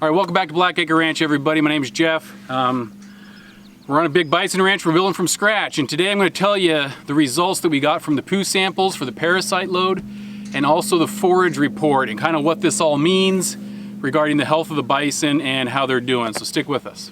All right, welcome back to Blackacre Ranch, everybody. My name is Jeff. We're on a big bison ranch we're building from scratch, and today I'm going to tell you the results that we got from the poo samples for the parasite load and also the forage report and kind of what this all means regarding the health of the bison and how they're doing. So stick with us.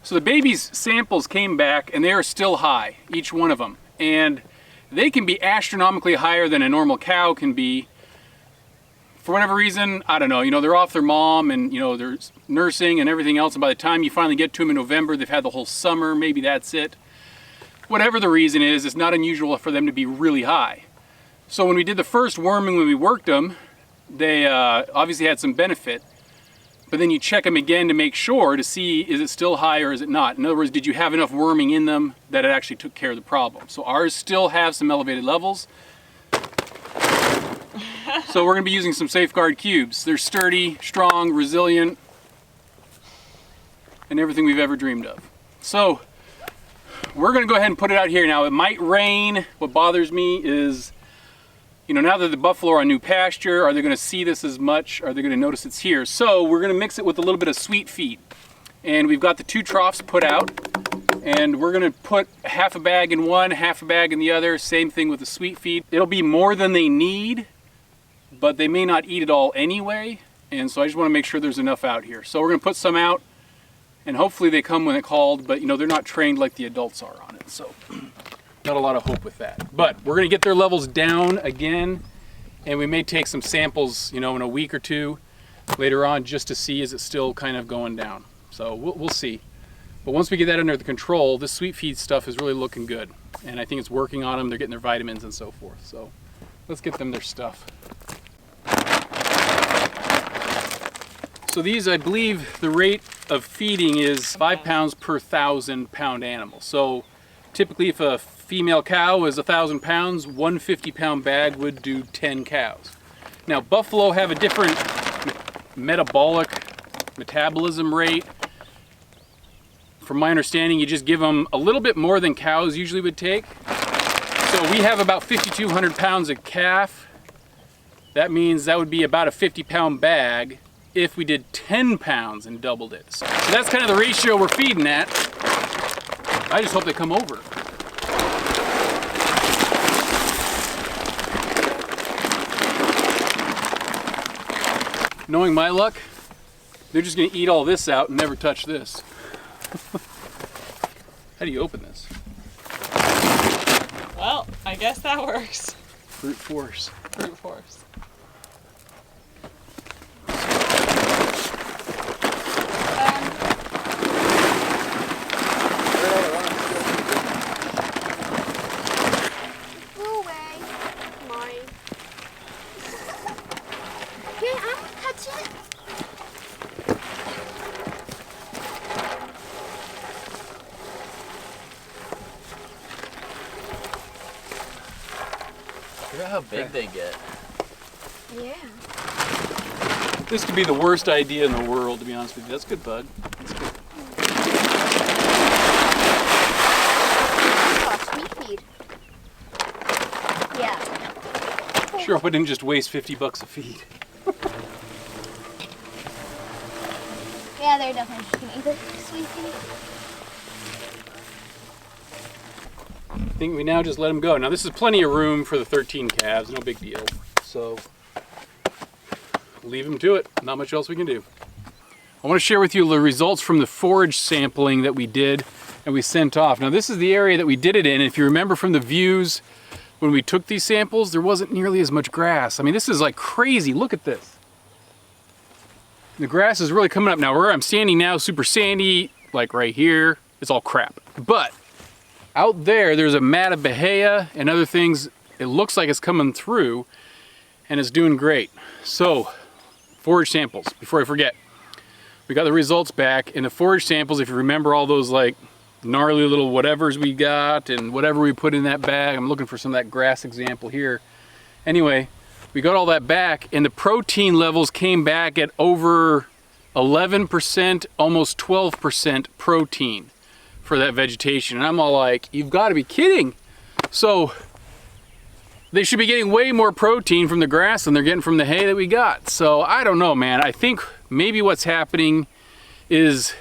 So the baby's samples came back and they are still high, each one of them. And they can be astronomically higher than a normal cow can be. For whatever reason, I don't know, they're off their mom and, they're nursing and everything else. And by the time you finally get to them in November, they've had the whole summer, maybe that's it. Whatever the reason is, it's not unusual for them to be really high. So when we did the first worming, when we worked them, they obviously had some benefit. But then you check them again to make sure to see, is it still high or is it not? In other words, did you have enough worming in them that it actually took care of the problem? So ours still have some elevated levels. So we're going to be using some safeguard cubes. They're sturdy, strong, resilient, and everything we've ever dreamed of. So we're going to go ahead and put it out here. Now it might rain. What bothers me is, now that the buffalo are on new pasture, are they going to see this as much? Are they going to notice it's here? So we're going to mix it with a little bit of sweet feed. And we've got the 2 troughs put out. And we're going to put half a bag in one, half a bag in the other. Same thing with the sweet feed. It'll be more than they need, but they may not eat it all anyway. And so I just want to make sure there's enough out here. So we're going to put some out, and hopefully they come when they're called, but they're not trained like the adults are on it. So not a lot of hope with that. But we're going to get their levels down again, and we may take some samples, in a week or two later on just to see is it still kind of going down. So we'll see. But once we get that under the control, this sweet feed stuff is really looking good. And I think it's working on them. They're getting their vitamins and so forth. So let's get them their stuff. So these, I believe, the rate of feeding is 5 pounds per 1,000 pound animal. So typically if a female cow is 1,000 pounds, 150 pound bag would do 10 cows. Now buffalo have a different metabolic metabolism rate. From my understanding, you just give them a little bit more than cows usually would take. So we have about 5,200 pounds of calf. That means that would be about a 50 pound bag if we did 10 pounds and doubled it. So that's kind of the ratio we're feeding at. I just hope they come over. Knowing my luck, they're just gonna eat all this out and never touch this. How do you open this? Well, I guess that works. Brute force. Brute force. Go away. Mine. Here, I'm gonna touch it. Look at how big they get. Yeah. This could be the worst idea in the world, to be honest with you. That's good, bud. That's good. Watch me feed. Yeah. Sure hope I didn't just waste 50 bucks a feed. Yeah, they're definitely just gonna eat the sweet pea. I think we now just let them go. Now this is plenty of room for the 13 calves, no big deal. So leave them to it. Not much else we can do. I want to share with you the results from the forage sampling that we did and we sent off. Now this is the area that we did it in. If you remember from the views when we took these samples, there wasn't nearly as much grass. I mean, this is like crazy. Look at this. The grass is really coming up. Now where I'm standing now, super sandy, like right here, it's all crap. But out there, there's a mat of bahia and other things. It looks like it's coming through and it's doing great. So, forage samples, before I forget. We got the results back. In the forage samples, if you remember all those like gnarly little whatevers we got and whatever we put in that bag, I'm looking for some of that grass example here. Anyway, we got all that back and the protein levels came back at over 11%, almost 12% protein for that vegetation. And I'm all like, you've got to be kidding. So they should be getting way more protein from the grass than they're getting from the hay that we got. So I don't know, man. I think maybe what's happening is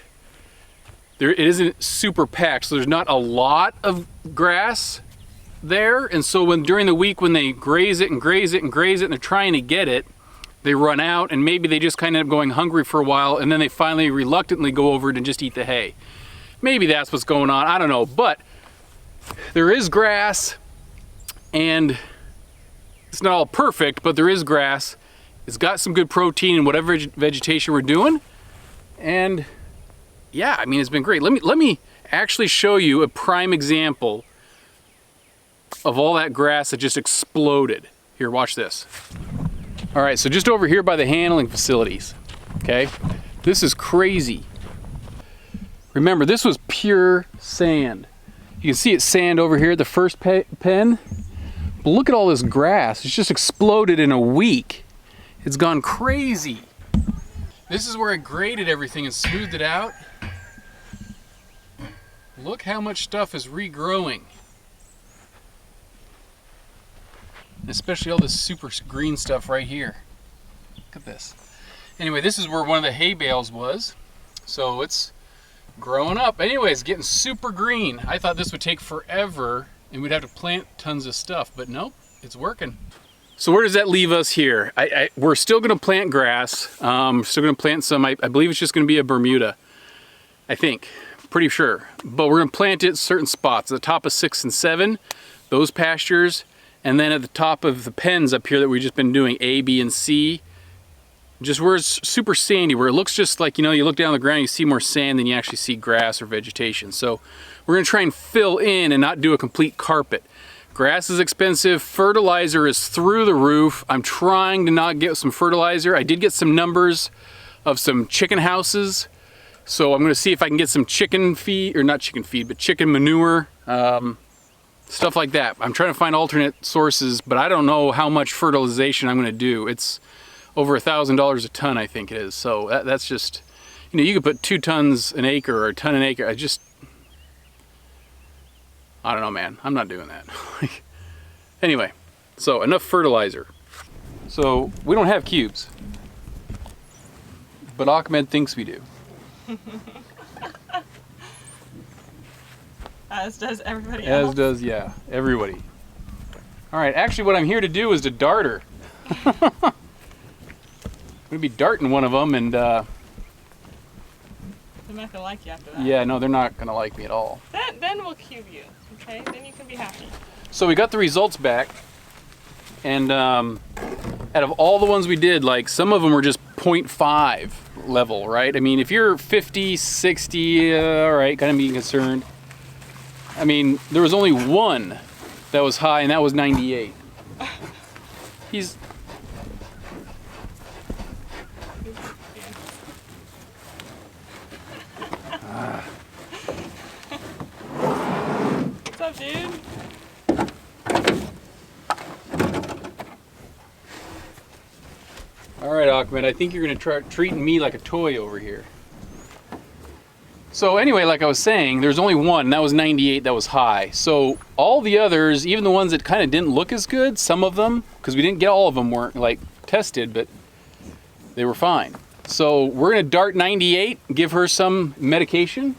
it isn't super packed, so there's not a lot of grass there. And so when during the week when they graze it and graze it and graze it and they're trying to get it, they run out and maybe they just kind of end up going hungry for a while and then they finally reluctantly go over it and just eat the hay. Maybe that's what's going on, I don't know. But there is grass and it's not all perfect, but there is grass. It's got some good protein in whatever vegetation we're doing. And yeah, I mean, it's been great. Let me actually show you a prime example of all that grass that just exploded. Here, watch this. All right, so just over here by the handling facilities, okay? This is crazy. Remember, this was pure sand. You can see it's sand over here at the first pen. But look at all this grass. It's just exploded in a week. It's gone crazy. This is where I graded everything and smoothed it out. Look how much stuff is regrowing. Especially all this super green stuff right here. Look at this. Anyway, this is where one of the hay bales was. So it's growing up. Anyway, it's getting super green. I thought this would take forever and we'd have to plant tons of stuff, but nope, it's working. So where does that leave us here? We're still gonna plant grass. Still gonna plant some, I believe it's just gonna be a Bermuda. I think, pretty sure. But we're gonna plant it at certain spots. At the top of 6 and 7, those pastures, and then at the top of the pens up here that we've just been doing, A, B, and C, just where it's super sandy, where it looks just like, you know, you look down the ground, you see more sand than you actually see grass or vegetation. So we're gonna try and fill in and not do a complete carpet. Grass is expensive, fertilizer is through the roof. I'm trying to not get some fertilizer. I did get some numbers of some chicken houses. So I'm gonna see if I can get some chicken feed, or not chicken feed, but chicken manure, stuff like that. I'm trying to find alternate sources, but I don't know how much fertilization I'm gonna do. It's over $1,000 a ton, I think it is. So that's just, you know, you could put 2 tons an acre or a ton an acre. I don't know, man. I'm not doing that. Anyway, so enough fertilizer. So we don't have cubes, but Achmed thinks we do. As does everybody else. As does, yeah, everybody. All right, actually what I'm here to do is to dart her. I'm gonna be darting one of them, and They're not gonna like you after that. yeah, no, they're not gonna like me at all. Then we'll cube you, okay? Then you can be happy. So we got the results back, and out of all the ones we did, like some of them were just 0.5 level, right? I mean, if you're 50, 60, all right, kind of being concerned. I mean, there was only one that was high, and that was 98. He's... What's up, dude? All right, Achmed, I think you're gonna try treating me like a toy over here. So anyway, like I was saying, there's only one, and that was 98, that was high. So all the others, even the ones that kind of didn't look as good, some of them, because we didn't get all of them, weren't like tested, but they were fine. So we're gonna dart 98, give her some medication.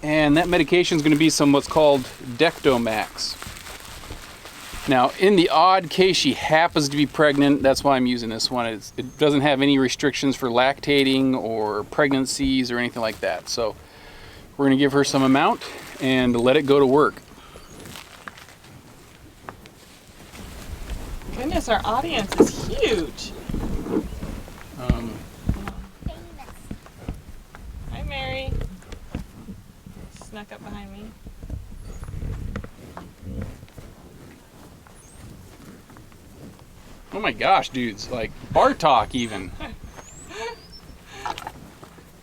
And that medication is gonna be some what's called Dectomax. Now, in the odd case she happens to be pregnant, that's why I'm using this one. It doesn't have any restrictions for lactating or pregnancies or anything like that. So we're gonna give her some amount and let it go to work. Goodness, our audience is huge. Hi, Mary. Snuck up behind me. Oh my gosh, dudes, like Bartok even.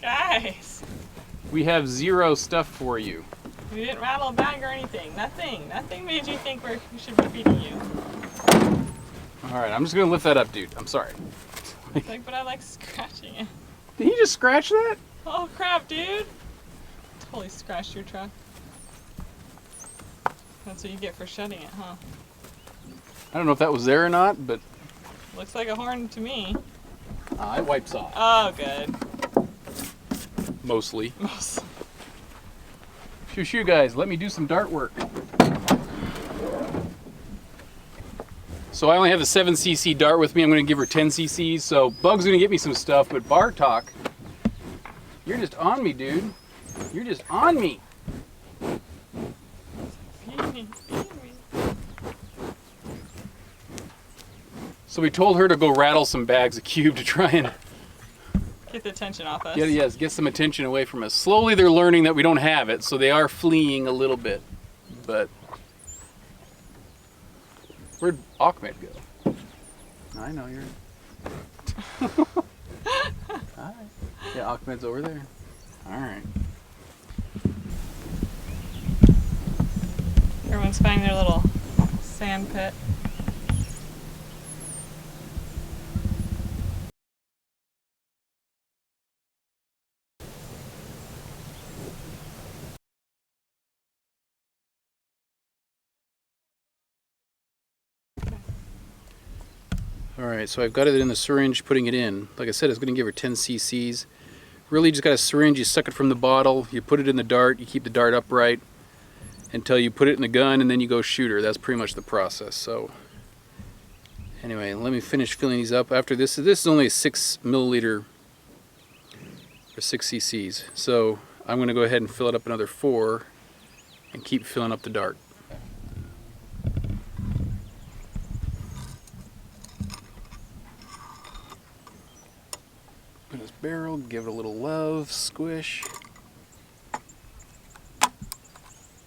Guys, We have 0 stuff for you. we didn't rattle a bag or anything. Nothing. Nothing made you think we should be feeding you. All right, I'm just gonna lift that up, dude. I'm sorry. It's like, but I like scratching it. Did he just scratch that? Oh crap, dude! Totally scratched your truck. That's what you get for shutting it, huh? I don't know if that was there or not, but Looks like a horn to me. it wipes off. Oh, good. Mostly. Shoo, guys, let me do some dart work. So I only have the 7cc dart with me. I'm going to give her 10 cc's. So Bug's going to get me some stuff, but Bartok, you're just on me, dude. You're just on me. Feed me. So we told her to go rattle some bags of cube to try and Get the attention off us. get some attention away from us. Slowly they're learning that we don't have it, so they are fleeing a little bit. But where'd Achmed go? I know you're. Hi. Yeah, Achmed's over there. All right. Everyone's finding their little sand pit. All right, so I've got it in the syringe, putting it in. Like I said, it's going to give her 10 cc's. Really just got a syringe, you suck it from the bottle, you put it in the dart, you keep the dart upright until you put it in the gun, and then you go shoot her. That's pretty much the process. So anyway, let me finish filling these up. After this is only a 6 milliliter or 6 cc's. So I'm going to go ahead and fill it up another 4 and keep filling up the dart. Put this barrel, give it a little love, squish.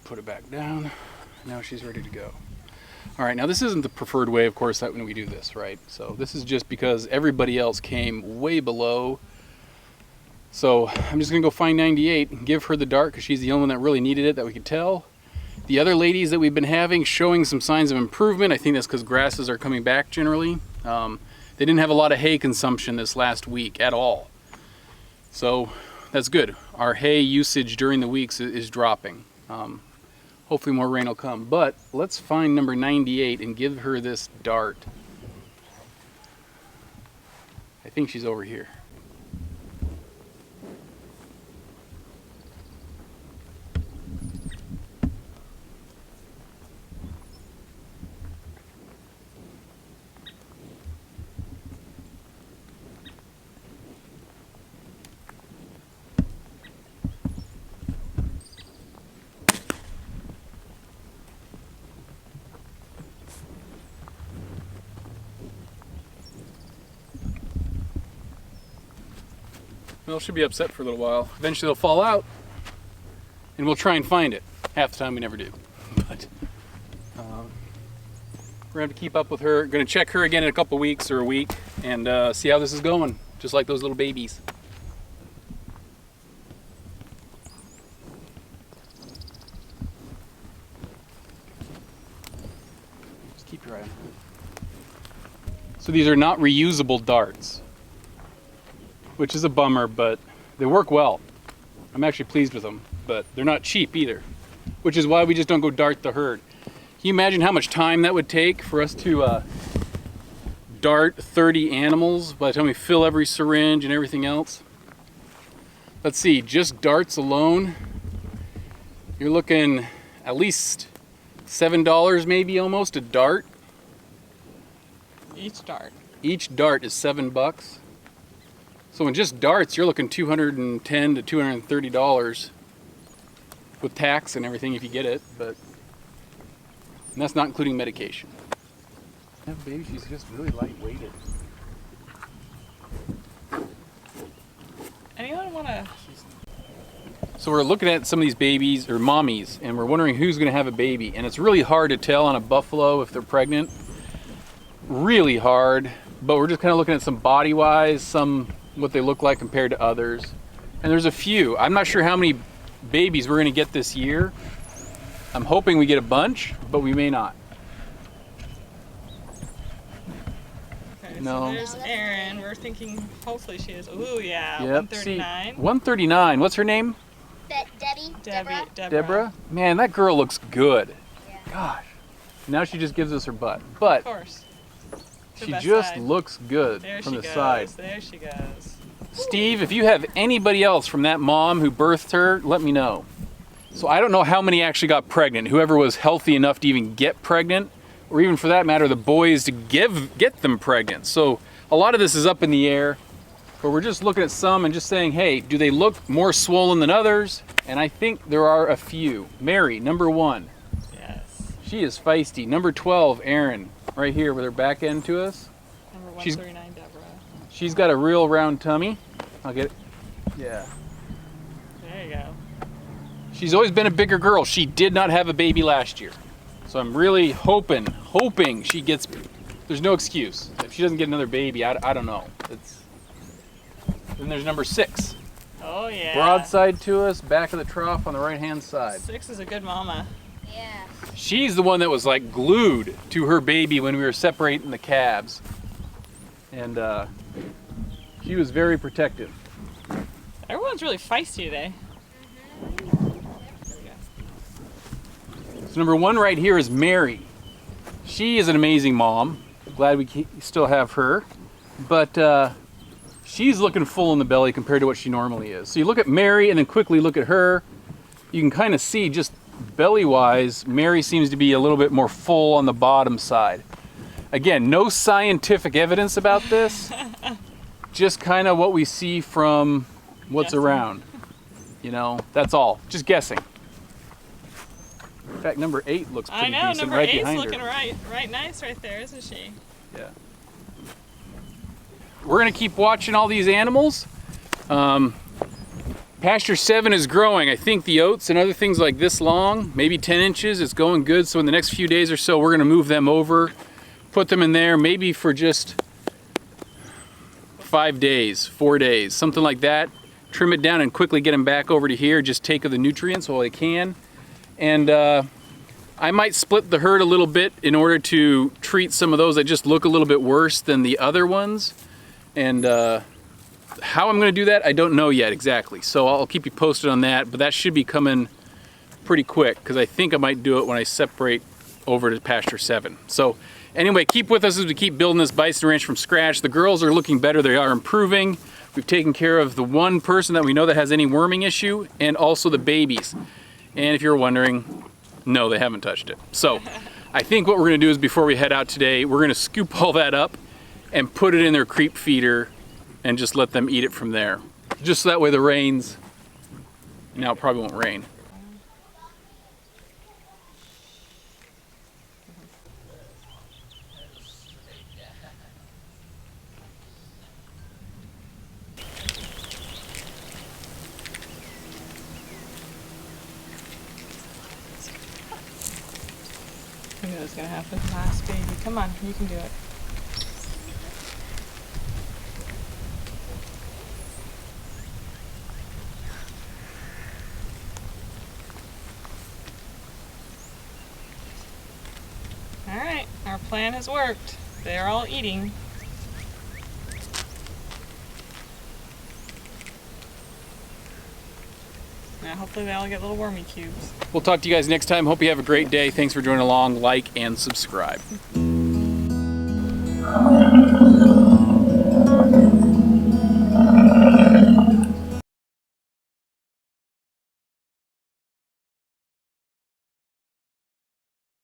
Put it back down. Now she's ready to go. All right, now this isn't the preferred way, of course, that when we do this, right? So this is just because everybody else came way below. So I'm just gonna go find 98 and give her the dart because she's the only one that really needed it that we could tell. The other ladies that we've been having showing some signs of improvement. I think that's because grasses are coming back generally. They didn't have a lot of hay consumption this last week at all. So that's good. Our hay usage during the weeks is dropping. Hopefully more rain will come. But let's find number 98 and give her this dart. I think she's over here. Well, she'll be upset for a little while. Eventually they'll fall out, and we'll try and find it. Half the time we never do. But we're gonna have to keep up with her. Gonna check her again in a couple weeks or a week, and see how this is going. Just like those little babies. Just keep your eye on her. So these are not reusable darts, which is a bummer, but they work well. I'm actually pleased with them, but they're not cheap either, which is why we just don't go dart the herd. Can you imagine how much time that would take for us to dart 30 animals by the time we fill every syringe and everything else? Let's see, just darts alone, you're looking at least $7 maybe almost a dart. Each dart. Each dart is $7. So in just darts, you're looking $210 to $230 with tax and everything if you get it, and that's not including medication. Yeah, baby, she's just really light-weighted. Anyone want to? So we're looking at some of these babies, or mommies, and we're wondering who's going to have a baby. And it's really hard to tell on a buffalo if they're pregnant. Really hard, but we're just kind of looking at some body-wise, some what they look like compared to others. And there's a few. I'm not sure how many babies we're going to get this year. I'm hoping we get a bunch, but we may not. Okay, No. So there's Erin. We're thinking hopefully she is. Ooh, yeah. Yep. 139. See, 139. What's her name? Debbie. Deborah? Man, that girl looks good. Yeah. Gosh. Now she just gives us her butt. But Of course. To she the just side. looks good There from she the goes. side. There she goes. Steve, if you have anybody else from that mom who birthed her, let me know. So I don't know how many actually got pregnant. Whoever was healthy enough to even get pregnant, or even for that matter, the boys to get them pregnant. So a lot of this is up in the air, but we're just looking at some and just saying, hey, do they look more swollen than others? And I think there are a few. Mary, number 1. Yes. She is feisty. Number 12, Erin, right here with her back end to us. Number She's- 139, Deborah. She's got a real round tummy. I'll get it. Yeah. There you go. She's always been a bigger girl. She did not have a baby last year. So I'm really hoping she gets, there's no excuse. If she doesn't get another baby, I don't know. Then there's number 6. Oh, yeah. Broadside to us, back of the trough on the right-hand side. 6 is a good mama. Yeah. She's the one that was like glued to her baby when we were separating the calves. And she was very protective. Everyone's really feisty today. So number 1 right here is Mary. She is an amazing mom. Glad we still have her. But she's looking full in the belly compared to what she normally is. So you look at Mary and then quickly look at her. You can kind of see just belly-wise, Mary seems to be a little bit more full on the bottom side. Again, no scientific evidence about this. Just kind of what we see from what's Guessing. around. You know, that's all. Just guessing. In fact, number 8 looks pretty I know, decent number right 8's behind looking her. right nice right there, isn't she? Yeah. We're gonna keep watching all these animals. Pasture 7 is growing. I think the oats and other things like this long, maybe 10 inches, it's going good. So in the next few days or so, we're gonna move them over, put them in there, maybe for just 5 days, 4 days, something like that. Trim it down and quickly get them back over to here. Just take of the nutrients while they can. And I might split the herd a little bit in order to treat some of those that just look a little bit worse than the other ones. And how I'm gonna do that, I don't know yet exactly. So I'll keep you posted on that, but that should be coming pretty quick because I think I might do it when I separate over to Pasture 7. So anyway, keep with us as we keep building this bison ranch from scratch. The girls are looking better, they are improving. We've taken care of the one person that we know that has any worming issue and also the babies. And if you're wondering, no, they haven't touched it. So I think what we're gonna do is before we head out today, we're gonna scoop all that up and put it in their creep feeder and just let them eat it from there. Just so that way the rains, now it probably won't rain. I knew it was gonna happen. Last baby. Come on, you can do it. Alright, our plan has worked. They're all eating. Now hopefully they all get little wormy cubes. We'll talk to you guys next time. Hope you have a great day. Thanks for joining along. Like and subscribe.